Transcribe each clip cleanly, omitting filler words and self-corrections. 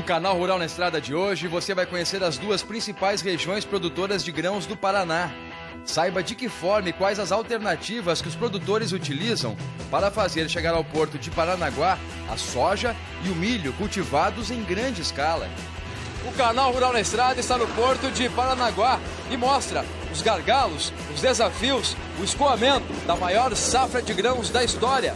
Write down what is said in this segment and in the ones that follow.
Canal Rural na Estrada de hoje, você vai conhecer as duas principais regiões produtoras de grãos do Paraná. Saiba de que forma e quais as alternativas que os produtores utilizam para fazer chegar ao porto de Paranaguá a soja e o milho cultivados em grande escala. O Canal Rural na Estrada está no porto de Paranaguá e mostra os gargalos, os desafios, o escoamento da maior safra de grãos da história.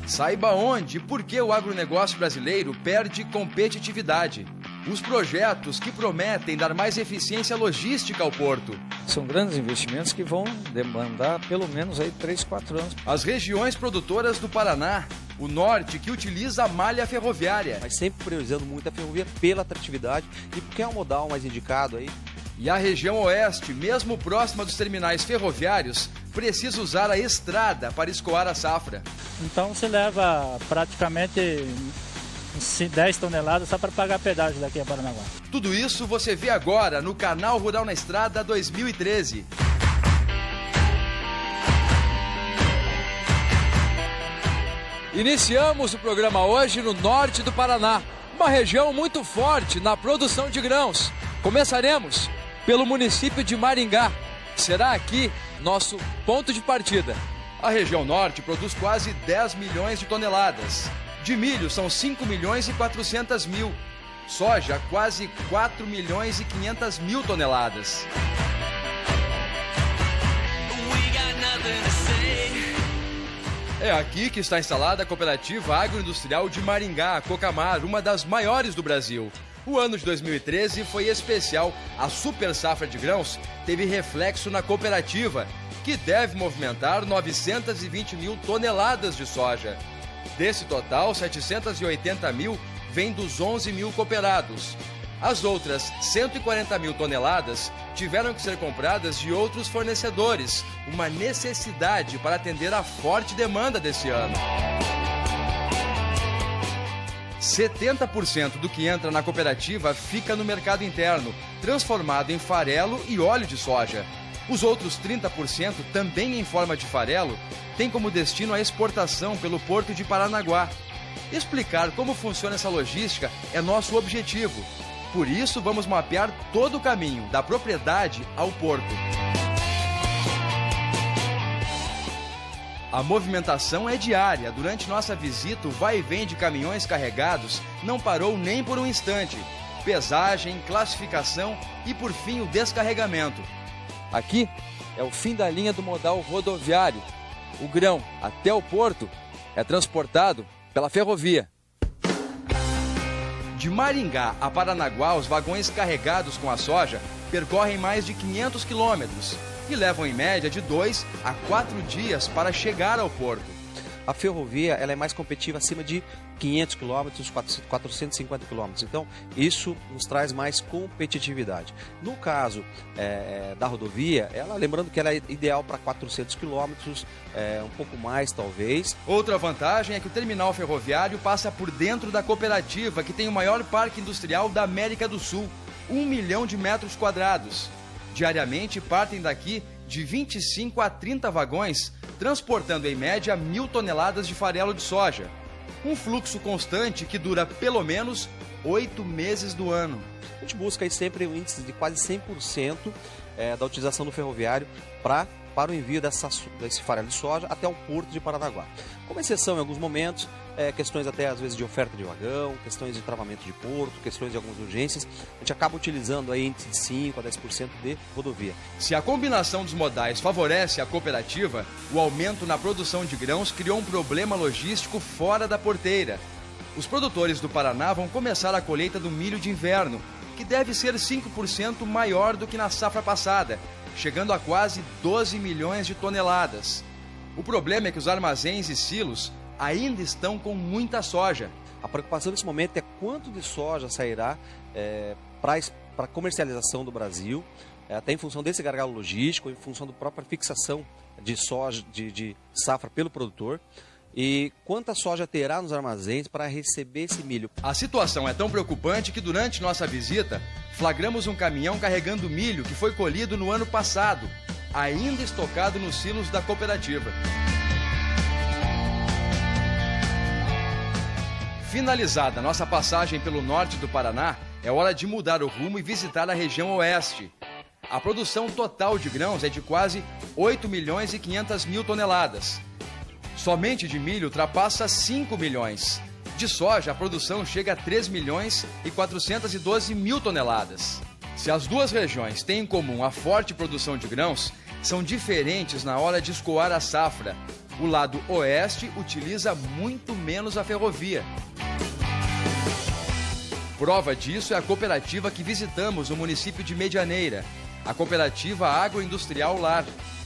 Saiba onde e por que o agronegócio brasileiro perde competitividade. Os projetos que prometem dar mais eficiência logística ao porto. São grandes investimentos que vão demandar pelo menos aí 3, 4 anos. As regiões produtoras do Paraná, o norte que utiliza a malha ferroviária. Mas sempre priorizando muito a ferrovia pela atratividade e porque é o modal mais indicado aí. E a região oeste, mesmo próxima dos terminais ferroviários, precisa usar a estrada para escoar a safra. Então se leva praticamente 10 toneladas só para pagar pedágio daqui a Paranaguá. Tudo isso você vê agora no Canal Rural na Estrada 2013. Iniciamos o programa hoje no norte do Paraná, uma região muito forte na produção de grãos. Começaremos pelo município de Maringá. Será aqui nosso ponto de partida. A região norte produz quase 10 milhões de toneladas. De milho são 5 milhões e 400 mil. Soja, quase 4 milhões e 500 mil toneladas. É aqui que está instalada a Cooperativa Agroindustrial de Maringá, a Cocamar, uma das maiores do Brasil. O ano de 2013 foi especial. A super safra de grãos teve reflexo na cooperativa, que deve movimentar 920 mil toneladas de soja. Desse total, 780 mil vem dos 11 mil cooperados. As outras 140 mil toneladas tiveram que ser compradas de outros fornecedores, uma necessidade para atender à forte demanda desse ano. 70% do que entra na cooperativa fica no mercado interno, transformado em farelo e óleo de soja. Os outros 30%, também em forma de farelo, têm como destino a exportação pelo porto de Paranaguá. Explicar como funciona essa logística é nosso objetivo. Por isso, vamos mapear todo o caminho, da propriedade ao porto. A movimentação é diária. Durante nossa visita, o vai e vem de caminhões carregados não parou nem por um instante. Pesagem, classificação e, por fim, o descarregamento. Aqui é o fim da linha do modal rodoviário. O grão até o porto é transportado pela ferrovia. De Maringá a Paranaguá, os vagões carregados com a soja percorrem mais de 500 quilômetros e levam em média de 2 a 4 dias para chegar ao porto. A ferrovia ela é mais competitiva acima de 500 quilômetros, 450 quilômetros. Então, isso nos traz mais competitividade. No caso da rodovia, lembrando que ela é ideal para 400 quilômetros, um pouco mais talvez. Outra vantagem é que o terminal ferroviário passa por dentro da cooperativa, que tem o maior parque industrial da América do Sul, 1 milhão de metros quadrados. Diariamente partem daqui de 25 a 30 vagões, transportando em média 1.000 toneladas de farelo de soja. Um fluxo constante que dura pelo menos 8 meses do ano. A gente busca aí sempre um índice de quase 100% da utilização do ferroviário para o envio desse farelo de soja até o porto de Paranaguá. Como exceção em alguns momentos, questões até às vezes de oferta de vagão, questões de travamento de porto, questões de algumas urgências, a gente acaba utilizando aí índice de 5 a 10% de rodovia. Se a combinação dos modais favorece a cooperativa, o aumento na produção de grãos criou um problema logístico fora da porteira. Os produtores do Paraná vão começar a colheita do milho de inverno, que deve ser 5% maior do que na safra passada, chegando a quase 12 milhões de toneladas. O problema é que os armazéns e silos ainda estão com muita soja. A preocupação nesse momento é quanto de soja sairá para comercialização do Brasil, até em função desse gargalo logístico, em função da própria fixação de soja, de safra pelo produtor. E quanta soja terá nos armazéns para receber esse milho? A situação é tão preocupante que durante nossa visita, flagramos um caminhão carregando milho que foi colhido no ano passado, ainda estocado nos silos da cooperativa. Finalizada nossa passagem pelo norte do Paraná, é hora de mudar o rumo e visitar a região oeste. A produção total de grãos é de quase 8 milhões e 500 mil toneladas. Somente de milho ultrapassa 5 milhões. De soja, a produção chega a 3 milhões e 412 mil toneladas. Se as duas regiões têm em comum a forte produção de grãos, são diferentes na hora de escoar a safra. O lado oeste utiliza muito menos a ferrovia. Prova disso é a cooperativa que visitamos no município de Medianeira, a cooperativa agroindustrial Lar,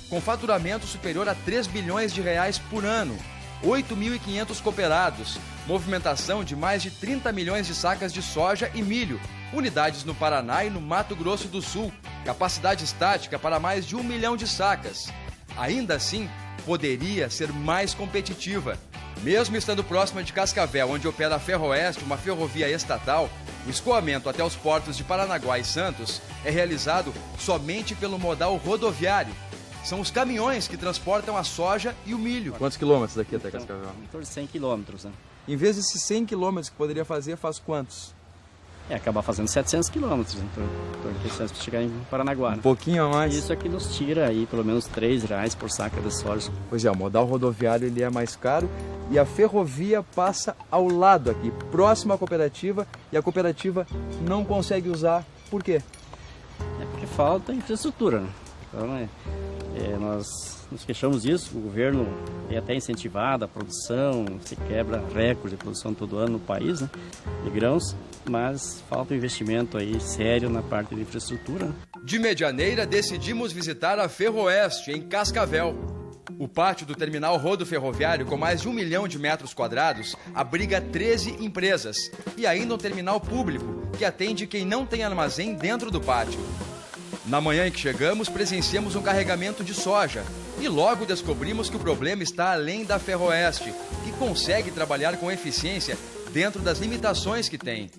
com faturamento superior a 3 bilhões de reais por ano, 8.500 cooperados, movimentação de mais de 30 milhões de sacas de soja e milho, unidades no Paraná e no Mato Grosso do Sul, capacidade estática para mais de 1 milhão de sacas. Ainda assim, poderia ser mais competitiva. Mesmo estando próxima de Cascavel, onde opera a Ferroeste, uma ferrovia estatal, o escoamento até os portos de Paranaguá e Santos é realizado somente pelo modal rodoviário. São os caminhões que transportam a soja e o milho. Quantos quilômetros daqui até Cascavel? Em torno de 100 quilômetros, né? Em vez desses 100 quilômetros que poderia fazer, faz quantos? Acabar fazendo 700 quilômetros, em torno de 700 para chegar em Paranaguá. Né? Um pouquinho a mais? Isso aqui nos tira aí pelo menos R$3 por saca de soja. Pois é, o modal rodoviário ele é mais caro e a ferrovia passa ao lado aqui, próximo à cooperativa, e a cooperativa não consegue usar. Por quê? É porque falta infraestrutura, né? Então, nós nos queixamos disso, o governo é até incentivado a produção, se quebra recorde de produção todo ano no país, né, de grãos, mas falta um investimento aí sério na parte de infraestrutura. Né? De Medianeira, decidimos visitar a Ferroeste, em Cascavel. O pátio do terminal rodoferroviário, com mais de 1 milhão de metros quadrados, abriga 13 empresas e ainda um terminal público que atende quem não tem armazém dentro do pátio. Na manhã em que chegamos, presenciamos um carregamento de soja e logo descobrimos que o problema está além da Ferroeste, que consegue trabalhar com eficiência dentro das limitações que tem.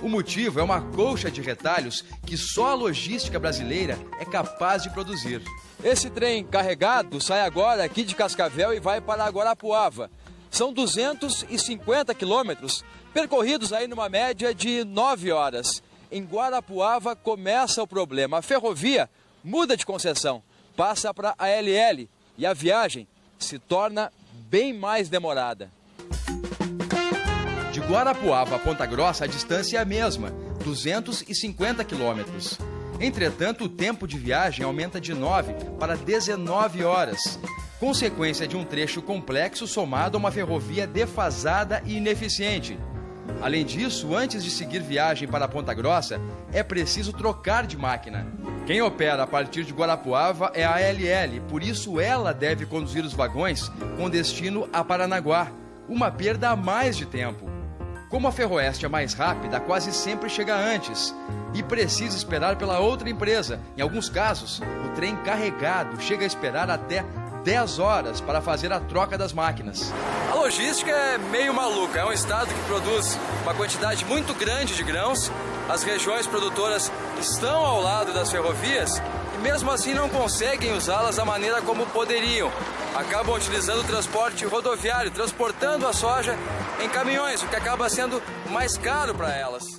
O motivo é uma colcha de retalhos que só a logística brasileira é capaz de produzir. Esse trem carregado sai agora aqui de Cascavel e vai para Guarapuava. São 250 quilômetros, percorridos aí numa média de 9 horas. Em Guarapuava começa o problema. A ferrovia muda de concessão, passa para a ALL e a viagem se torna bem mais demorada. De Guarapuava a Ponta Grossa, a distância é a mesma, 250 quilômetros. Entretanto, o tempo de viagem aumenta de 9 para 19 horas, consequência de um trecho complexo somado a uma ferrovia defasada e ineficiente. Além disso, antes de seguir viagem para Ponta Grossa, é preciso trocar de máquina. Quem opera a partir de Guarapuava é a ALL, por isso ela deve conduzir os vagões com destino a Paranaguá, uma perda a mais de tempo. Como a Ferroeste é mais rápida, quase sempre chega antes e precisa esperar pela outra empresa. Em alguns casos, o trem carregado chega a esperar até 10 horas para fazer a troca das máquinas. A logística é meio maluca. É um estado que produz uma quantidade muito grande de grãos. As regiões produtoras estão ao lado das ferrovias e mesmo assim não conseguem usá-las da maneira como poderiam. Acabam utilizando o transporte rodoviário, transportando a soja em caminhões, o que acaba sendo mais caro para elas.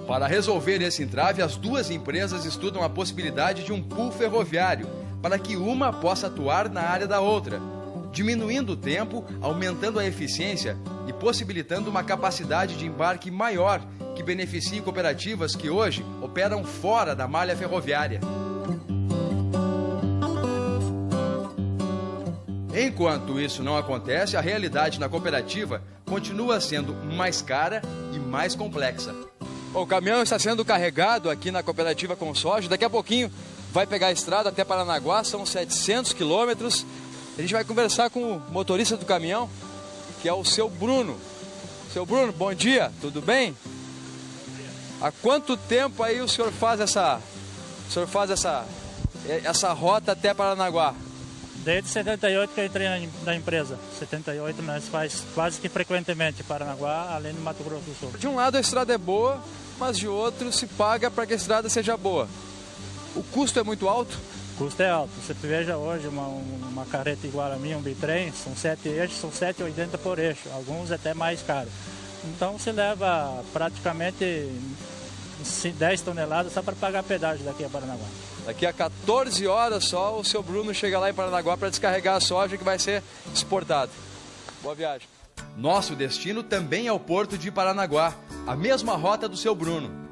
Para resolver esse entrave, as duas empresas estudam a possibilidade de um pool ferroviário, para que uma possa atuar na área da outra, diminuindo o tempo, aumentando a eficiência e possibilitando uma capacidade de embarque maior que beneficie cooperativas que hoje operam fora da malha ferroviária. Enquanto isso não acontece, a realidade na cooperativa continua sendo mais cara e mais complexa. O caminhão está sendo carregado aqui na cooperativa com soja, daqui a pouquinho vai pegar a estrada até Paranaguá, são 700 quilômetros. A gente vai conversar com o motorista do caminhão, que é o seu Bruno. Seu Bruno, bom dia, tudo bem? Há quanto tempo aí o senhor faz essa rota até Paranaguá? Desde 78 que eu entrei na empresa. 78 nós faz quase que frequentemente Paranaguá, além do Mato Grosso do Sul. De um lado a estrada é boa, mas de outro se paga para que a estrada seja boa. O custo é muito alto? O custo é alto. Você veja hoje uma carreta igual a minha, um bitrem, são 7 eixos, são 7,80 por eixo. Alguns até mais caros. Então se leva praticamente 10 toneladas só para pagar pedágio daqui a Paranaguá. Daqui a 14 horas só o seu Bruno chega lá em Paranaguá para descarregar a soja que vai ser exportada. Boa viagem. Nosso destino também é o porto de Paranaguá, a mesma rota do seu Bruno.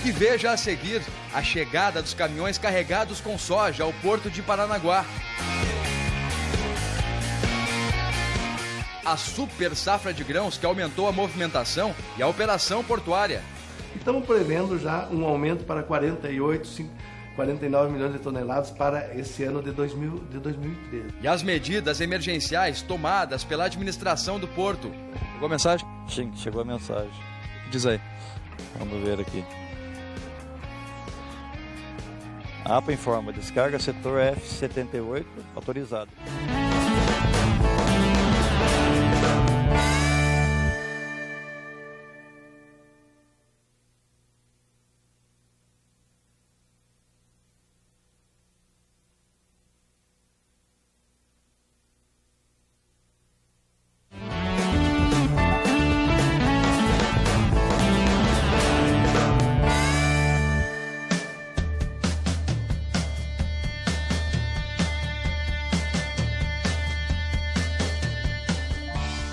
E veja a seguir a chegada dos caminhões carregados com soja ao porto de Paranaguá. A super safra de grãos que aumentou a movimentação e a operação portuária. Estamos prevendo já um aumento para 49 milhões de toneladas para esse ano de 2013. E as medidas emergenciais tomadas pela administração do porto. Chegou a mensagem? Sim, chegou a mensagem. Diz aí. Vamos ver aqui. A APA informa, descarga setor F78 autorizado.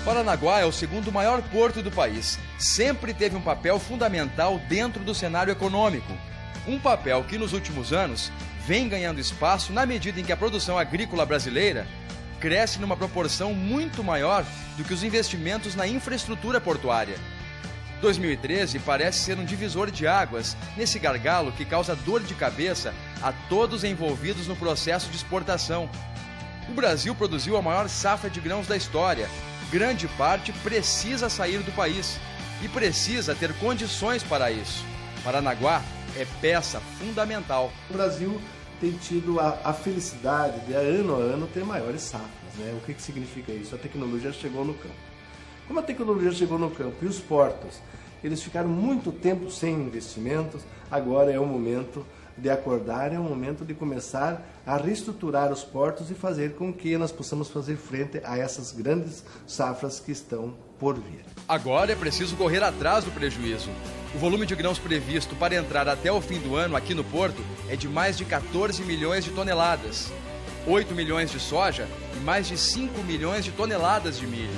Paranaguá é o segundo maior porto do país. Sempre teve um papel fundamental dentro do cenário econômico. Um papel que nos últimos anos vem ganhando espaço na medida em que a produção agrícola brasileira cresce numa proporção muito maior do que os investimentos na infraestrutura portuária. 2013 parece ser um divisor de águas nesse gargalo que causa dor de cabeça a todos envolvidos no processo de exportação. O Brasil produziu a maior safra de grãos da história. Grande parte precisa sair do país e precisa ter condições para isso. Paranaguá é peça fundamental. O Brasil tem tido a felicidade de, ano a ano, ter maiores safras, né? O que significa isso? A tecnologia chegou no campo. Como a tecnologia chegou no campo e os portos, eles ficaram muito tempo sem investimentos, agora é o momento de acordar, é o momento de começar a reestruturar os portos e fazer com que nós possamos fazer frente a essas grandes safras que estão por vir. Agora é preciso correr atrás do prejuízo. O volume de grãos previsto para entrar até o fim do ano aqui no porto é de mais de 14 milhões de toneladas, 8 milhões de soja e mais de 5 milhões de toneladas de milho.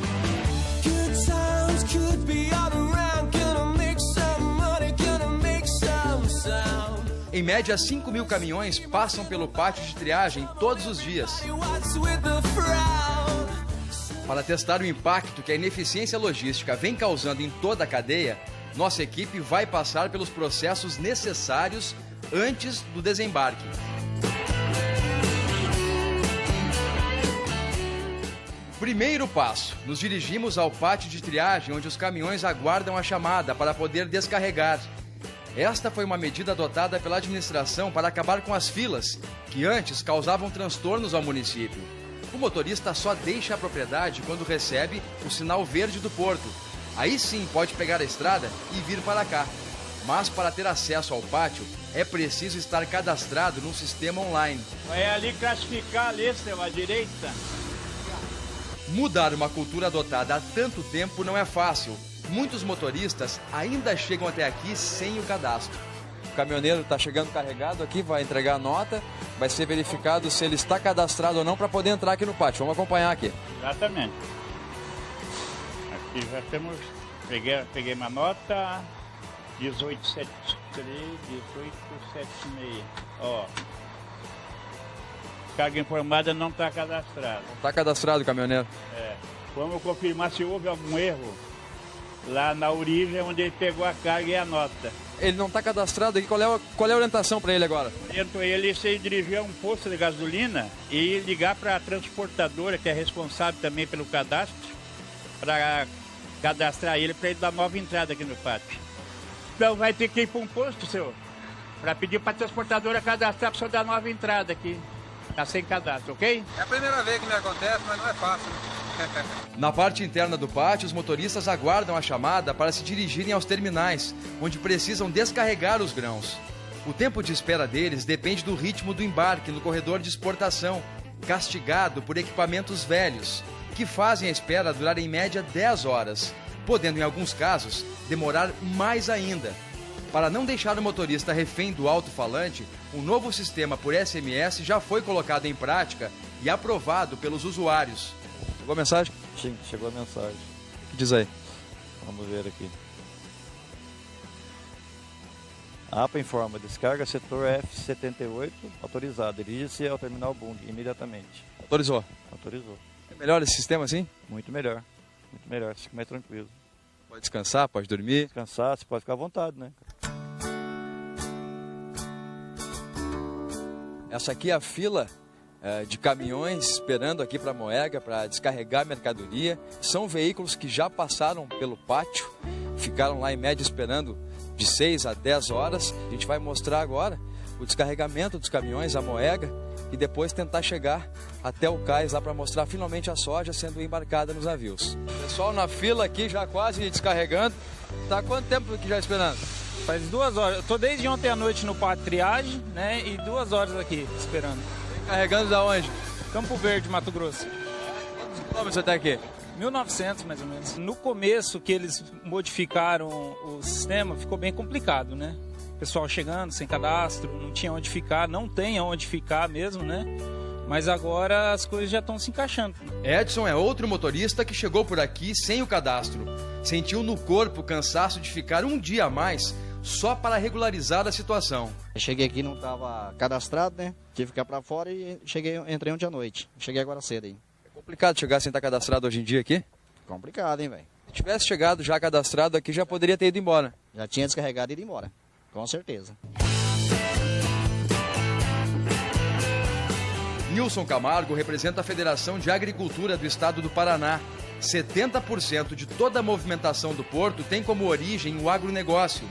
Em média, 5 mil caminhões passam pelo pátio de triagem todos os dias. Para testar o impacto que a ineficiência logística vem causando em toda a cadeia, nossa equipe vai passar pelos processos necessários antes do desembarque. Primeiro passo, nos dirigimos ao pátio de triagem, onde os caminhões aguardam a chamada para poder descarregar. Esta foi uma medida adotada pela administração para acabar com as filas, que antes causavam transtornos ao município. O motorista só deixa a propriedade quando recebe o sinal verde do porto. Aí sim pode pegar a estrada e vir para cá. Mas para ter acesso ao pátio, é preciso estar cadastrado num sistema online. É ali classificar ali, seu, à direita. Mudar uma cultura adotada há tanto tempo não é fácil. Muitos motoristas ainda chegam até aqui sem o cadastro. O caminhoneiro está chegando carregado aqui, vai entregar a nota, vai ser verificado se ele está cadastrado ou não para poder entrar aqui no pátio. Vamos acompanhar aqui. Exatamente. Aqui já temos, peguei uma nota 1873, 1876. Ó. Carga informada não está cadastrada. Está cadastrado o caminhoneiro? É. Vamos confirmar se houve algum erro lá na origem onde ele pegou a carga e a nota. Ele não está cadastrado aqui, qual é a orientação para ele agora? Oriento ele se dirigir a um posto de gasolina e ligar para a transportadora, que é responsável também pelo cadastro, para cadastrar ele, para ele dar nova entrada aqui no pátio. Então vai ter que ir para um posto, senhor, para pedir para a transportadora cadastrar para o senhor dar nova entrada aqui. Está sem cadastro, ok? É a primeira vez que me acontece, mas não é fácil. Na parte interna do pátio, os motoristas aguardam a chamada para se dirigirem aos terminais, onde precisam descarregar os grãos. O tempo de espera deles depende do ritmo do embarque no corredor de exportação. castigado por equipamentos velhos, que fazem a espera durar em média 10 horas, podendo em alguns casos demorar mais ainda. Para não deixar o motorista refém do alto-falante, um novo sistema por SMS já foi colocado em prática e aprovado pelos usuários. Chegou a mensagem? Sim, chegou a mensagem. O que diz aí? Vamos ver aqui. A APA informa, descarga setor F78, autorizado. Dirige-se ao terminal Bund imediatamente. Autorizou. Autorizou. É melhor esse sistema assim? Muito melhor. Muito melhor, fica mais tranquilo. Pode descansar, pode dormir. Descansar, você pode ficar à vontade, né? Essa aqui é a fila de caminhões esperando aqui para Moega para descarregar mercadoria. São veículos que já passaram pelo pátio, ficaram lá em média esperando de 6 a 10 horas. A gente vai mostrar agora o descarregamento dos caminhões, a Moega, e depois tentar chegar até o cais lá para mostrar finalmente a soja sendo embarcada nos navios. Pessoal na fila aqui já quase descarregando. Tá quanto tempo aqui já esperando? Faz 2 horas. Eu tô desde ontem à noite no pátio triagem, né? E 2 horas aqui esperando. Carregando da onde? Campo Verde, Mato Grosso. Quantos quilômetros até aqui? 1900 mais ou menos. No começo que eles modificaram o sistema, ficou bem complicado, né? O pessoal chegando sem cadastro, não tinha onde ficar, não tem onde ficar mesmo, né? Mas agora as coisas já estão se encaixando. Edson é outro motorista que chegou por aqui sem o cadastro. Sentiu no corpo o cansaço de ficar um dia a mais só para regularizar a situação. Eu cheguei aqui, não estava cadastrado, né? Tive que ficar para fora e entrei ontem à noite. Cheguei agora cedo aí. É complicado chegar sem estar cadastrado hoje em dia aqui? Complicado, hein, velho? Se tivesse chegado já cadastrado aqui, já poderia ter ido embora. Já tinha descarregado e ido embora, com certeza. Nilson Camargo representa a Federação de Agricultura do Estado do Paraná. 70% de toda a movimentação do porto tem como origem o agronegócio.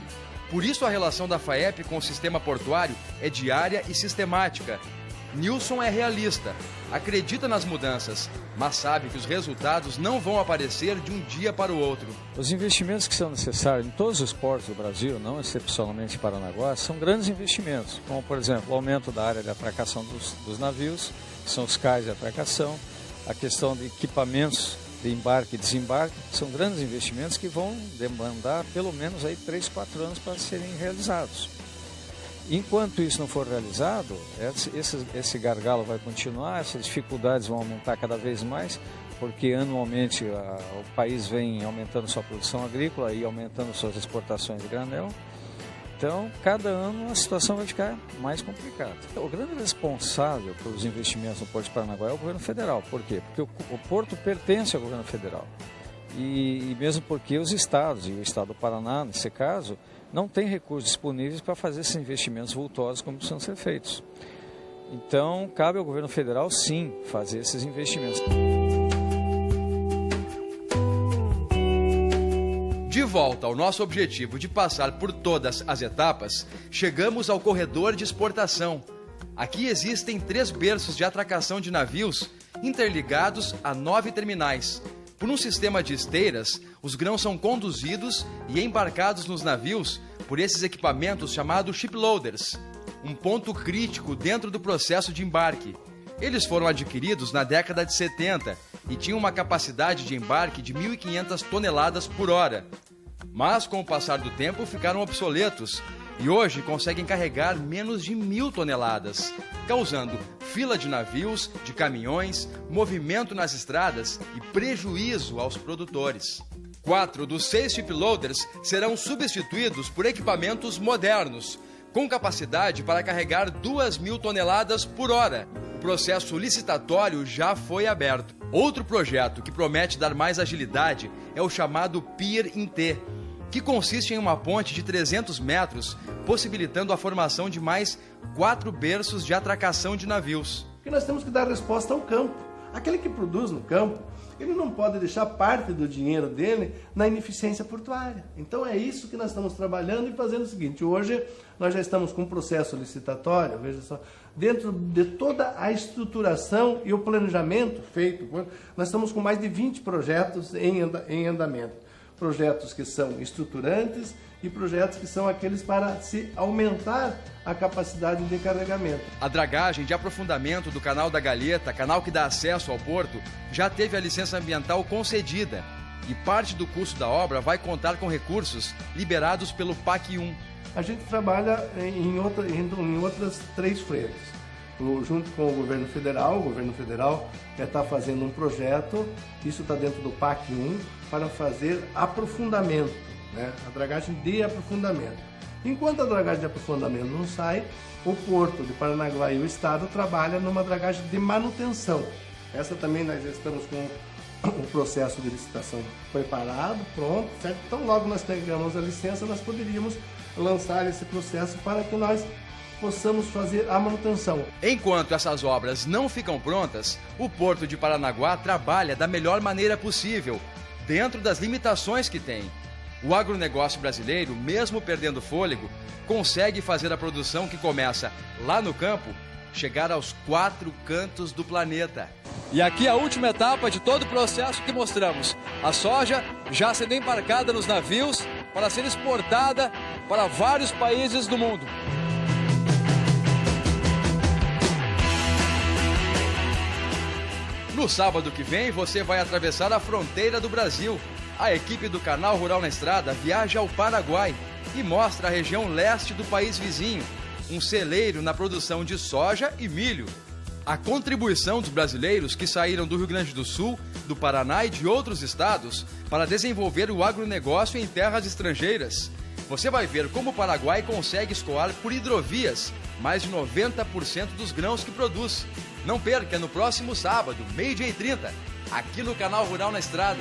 Por isso a relação da FAEP com o sistema portuário é diária e sistemática. Nilson é realista, acredita nas mudanças, mas sabe que os resultados não vão aparecer de um dia para o outro. Os investimentos que são necessários em todos os portos do Brasil, não excepcionalmente em Paranaguá, são grandes investimentos, como por exemplo o aumento da área de atracação dos navios, que são os cais de atracação, a questão de equipamentos de embarque e desembarque, são grandes investimentos que vão demandar pelo menos aí 3, 4 anos para serem realizados. Enquanto isso não for realizado, esse gargalo vai continuar, essas dificuldades vão aumentar cada vez mais, porque anualmente o país vem aumentando sua produção agrícola e aumentando suas exportações de granel. Então, cada ano a situação vai ficar mais complicada. O grande responsável pelos investimentos no Porto de Paranaguá é o governo federal. Por quê? Porque o porto pertence ao governo federal. E mesmo porque os estados, e o estado do Paraná, nesse caso, não tem recursos disponíveis para fazer esses investimentos vultosos como precisam ser feitos. Então, cabe ao governo federal, sim, fazer esses investimentos. De volta ao nosso objetivo de passar por todas as etapas, chegamos ao corredor de exportação. Aqui existem 3 berços de atracação de navios interligados a 9 terminais. Por um sistema de esteiras, os grãos são conduzidos e embarcados nos navios por esses equipamentos chamados shiploaders, um ponto crítico dentro do processo de embarque. Eles foram adquiridos na década de 70 e tinham uma capacidade de embarque de 1.500 toneladas por hora. Mas, com o passar do tempo, ficaram obsoletos e hoje conseguem carregar menos de 1.000 toneladas, causando fila de navios, de caminhões, movimento nas estradas e prejuízo aos produtores. 4 dos 6 shiploaders serão substituídos por equipamentos modernos, com capacidade para carregar 2.000 toneladas por hora. O processo licitatório já foi aberto. Outro projeto que promete dar mais agilidade é o chamado Pier in T, que consiste em uma ponte de 300 metros, possibilitando a formação de mais 4 berços de atracação de navios. Porque nós temos que dar resposta ao campo. Aquele que produz no campo, ele não pode deixar parte do dinheiro dele na ineficiência portuária. Então é isso que nós estamos trabalhando e fazendo o seguinte: hoje nós já estamos com um processo licitatório, veja só, dentro de toda a estruturação e o planejamento feito, nós estamos com mais de 20 projetos em andamento. Projetos que são estruturantes e projetos que são aqueles para se aumentar a capacidade de carregamento. A dragagem de aprofundamento do Canal da Galheta, canal que dá acesso ao porto, já teve a licença ambiental concedida e parte do custo da obra vai contar com recursos liberados pelo PAC 1. A gente trabalha em outras 3 frentes. Junto com o governo federal está fazendo um projeto, isso está dentro do PAC 1, para fazer aprofundamento, né? A dragagem de aprofundamento. Enquanto a dragagem de aprofundamento não sai, o Porto de Paranaguá e o Estado trabalham numa dragagem de manutenção. Essa também nós já estamos com o processo de licitação preparado, pronto, certo? Então logo nós pegamos a licença, nós poderíamos lançar esse processo para que nós possamos fazer a manutenção. Enquanto essas obras não ficam prontas, o Porto de Paranaguá trabalha da melhor maneira possível, dentro das limitações que tem. O agronegócio brasileiro, mesmo perdendo fôlego, consegue fazer a produção que começa lá no campo chegar aos 4 cantos do planeta. E aqui a última etapa de todo o processo que mostramos. A soja já sendo embarcada nos navios para ser exportada para vários países do mundo. No sábado que vem, você vai atravessar a fronteira do Brasil. A equipe do Canal Rural na Estrada viaja ao Paraguai e mostra a região leste do país vizinho, um celeiro na produção de soja e milho. A contribuição dos brasileiros que saíram do Rio Grande do Sul, do Paraná e de outros estados para desenvolver o agronegócio em terras estrangeiras. Você vai ver como o Paraguai consegue escoar por hidrovias mais de 90% dos grãos que produz. Não perca no próximo sábado, 12h30, aqui no Canal Rural na Estrada.